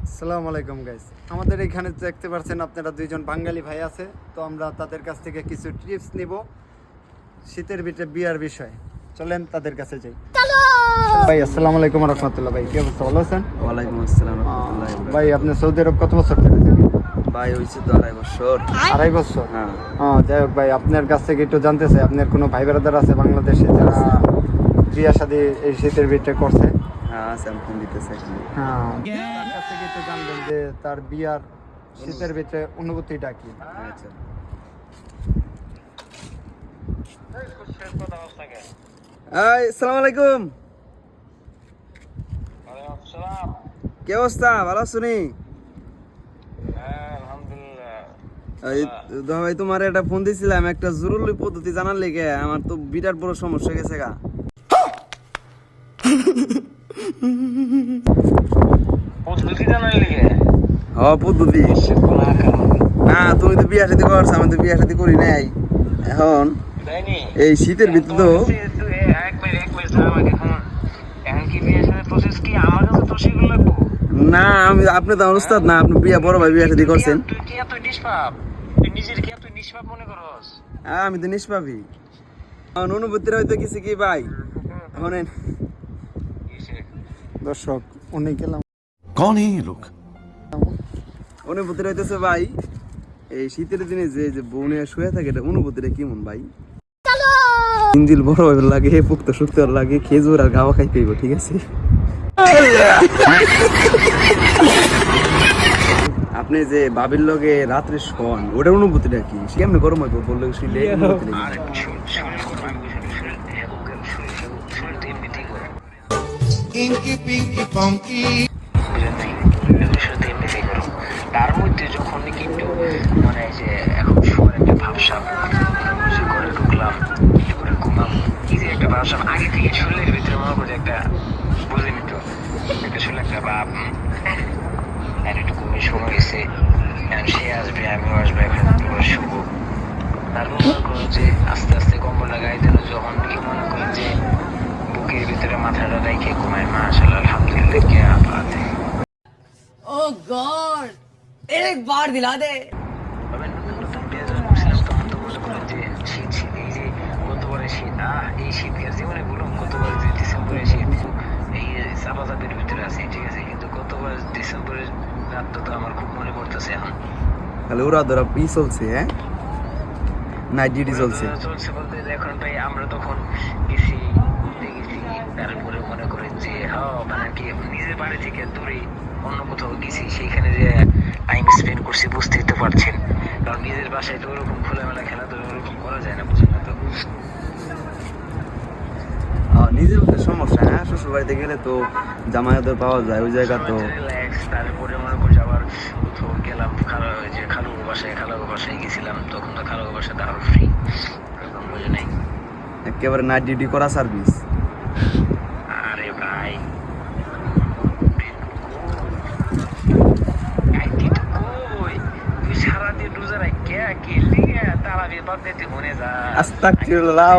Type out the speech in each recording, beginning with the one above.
আসসালামু আলাইকুম গাইস, আমাদের এখানে দেখতে পাচ্ছেন আপনারা দুইজন বাঙালি ভাই আছে। তো আমরা তাদের কাছ থেকে কিছু টিপস নিব শীতের ভিতরে বিয়ার বিষয়ে। চলেন তাদের কাছে যাই। ভাই আসসালামু আলাইকুম ওয়া রাহমাতুল্লাহ। ভাই কি অবস্থা, ভালো আছেন? ওয়ালাইকুম আসসালাম রাহমাতুল্লাহি ওয়া ভাই আপনি সৌদি আরব কত বছর থেকে থাকেন? ভাই হইছে তো 2.5 বছর। 2.5 বছর? হ্যাঁ। যাই হোক ভাই, আপনার কাছ থেকে একটু জানতে চাই, আপনার কোনো ভাই ব্রাদার আছে বাংলাদেশে যারা বিয়া শাদী এই শীতের ভিতরে করছে? হ্যাঁ, স্যামসাং দিতেছে। হ্যাঁ, তার কাছ থেকে একটু জানবেন যে তার বিয়ার শীতের ভিতরে অনুভূতিটা কি। আচ্ছা। আসসালামু আলাইকুম। কি অবস্থা, ভালো আছো নি? ভাই তোমার একটা ফোন দিছিলাম একটা জরুরি পদ্ধতি জানার লেগে। আমার তো বিরাট বড় সমস্যা গেছে গা। পদ্ধতি জানার লিগে? পদ্ধতি না, তুমি তো বিয়া শাদী করছো, আমি তো বিয়া শাদী করি নাই। এখন এই শীতের ভিতরে তো না, আমি আপনি তো আমার উস্তাদ না, আপনি বিয়া বড় ভাই বিয়া শাদী করছেন। আমি তো নিষ্পাপি। আমার অনুভূতির হয়তো কিছু কি ভাই শোনেন। দর্শক উনি গেলাম कौन है ये लोग? অনুভূতির হইতেছে ভাই, এই শীতের দিনে যে যে বউ নিয়ে শুয়ে থাকে এটা অনুভূতিটা কেমন ভাই? ইঞ্জিল বড় হইবার লাগে, পুক্ত শুক্ত লাগে, খেজুর আর গাওয়া খাই পেইব, ঠিক আছে? আপনি যে বাবির লগে রাত্রে শোন, ওটার অনুভূতিটা কি? কেমনে গরম হইব বললে শুইলে অনুভূতিটা কি? Inky Pinky Ponky. তার মধ্যে যখন কিন্তু মানে যে এখন শোয়ার একটা ভাবসাব, ঘরে ঢুকলাম একটু করে ঘুমাম, এই যে একটা ভাবসাব আগে থেকে শরীরের ভিতরে মনে করে একটা বুঝে নিত, একটা শরীর একটা ভাব আর একটু ঘুমিয়ে সময় গেছে, সে আসবে আমিও আসবে, এখন শুভ। তারপর মনে করুন যে আস্তে আস্তে কম্বলটা গায়ে দিল, যখন কি মনে করেন যে বুকের ভিতরে মাথাটা রেখে ঘুমায়, মাশাআল্লাহ আলহামদুলিল্লাহ क्या बात है। ओह गॉड, एक बार दिला दे। নতুন বিয়ে যখন করছিলাম তখন তো মনে করেন যে শীত শীত, এই যে গতবারে শীত, এই শীতকাল জীবনে বলুন গতবার যে ডিসেম্বরে শীত, এই চাপা চাপির ভিতরে আছে, ঠিক আছে, কিন্তু গতবার ডিসেম্বরের রাতটা তো আমার খুব মনে পড়তেছে এখন। তাহলে ওরা ধরা ই চলছে, হ্যাঁ, নাইট ডিউটি চলছে। চলছে বলতে এখন ভাই আমরা তখন গেছি ঘুরতে গেছি, তারপরে মনে করেন যে মানে কি নিজের বাড়ি থেকে দূরে অন্য কোথাও গেছি, সেইখানে যে টাইম স্পেন্ড করছি বুঝতেই তো পারছেন, কারণ নিজের বাসায় তো ওরকম খোলামেলা খেলাধুলা ওরকম করা যায় না, বুঝেন না তো। নিজের একটা সমস্যা, হ্যাঁ, শ্বশুর বাড়িতে গেলে তো জামায়াতের পাওয়া যায় ওই জায়গা তো রিল্যাক্স। তারপরে মনে করছি আবার কোথাও গেলাম, খালু বাসায় গেছিলাম, তখন তো খালু বাসাতে আরো ফ্রি, এরকম বুঝে নাই। একেবারে নাইট ডিউটি করা সার্ভিস। আরে ভাই সারাদিন রোজা রাখে গেলি তারা বাদ দিতে মনে যা আস্তাগফিরুল্লাহ।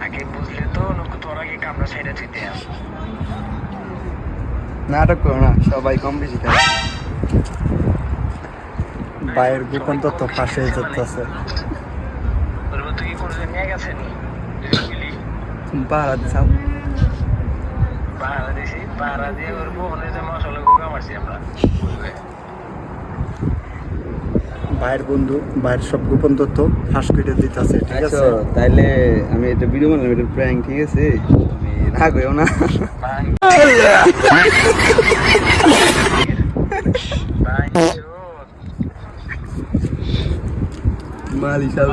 আগে বুঝলে তো তোর আগে কামড়া সাইডে থইতে নাটক করো না, সবাই কম বেশি খায়। ভাইয়ের গোপন তথ্য ফাঁসে যেতেছে। ওর মতো কি কোনো নিয়ে গেছে নি পাহারা দিছাও, পাহারা দিয়ে ওর বহনে যে মশলা গুঁড়া মারছি আমরা। ভাইয়ের বন্ধু ভাইয়ের সব গোপন তথ্য ফাঁস করে দিতেছে, ঠিক আছে? তাইলে আমি এটা ভিডিও বানালাম, এটা প্র্যাঙ্ক, ঠিক আছে, তুমি রাগ হইও না। মালি সাহেব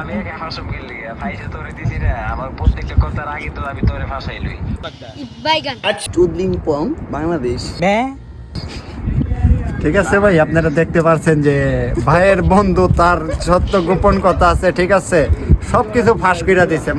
আমি একা ফাঁসম গেলি ফাইসে তোরে দিছি রে, আমার প্রত্যেকটা কথার আগে তো আমি তোরে ফাঁসাইলই। চুদলিং পং বাংলাদেশ। ঠিক আছে ভাই, আপনারা দেখতে পাচ্ছেন যে ভাইয়ের বন্ধু তার সত্য গোপন কথা আছে, ঠিক আছে, সবকিছু ফাঁস করে দিছে।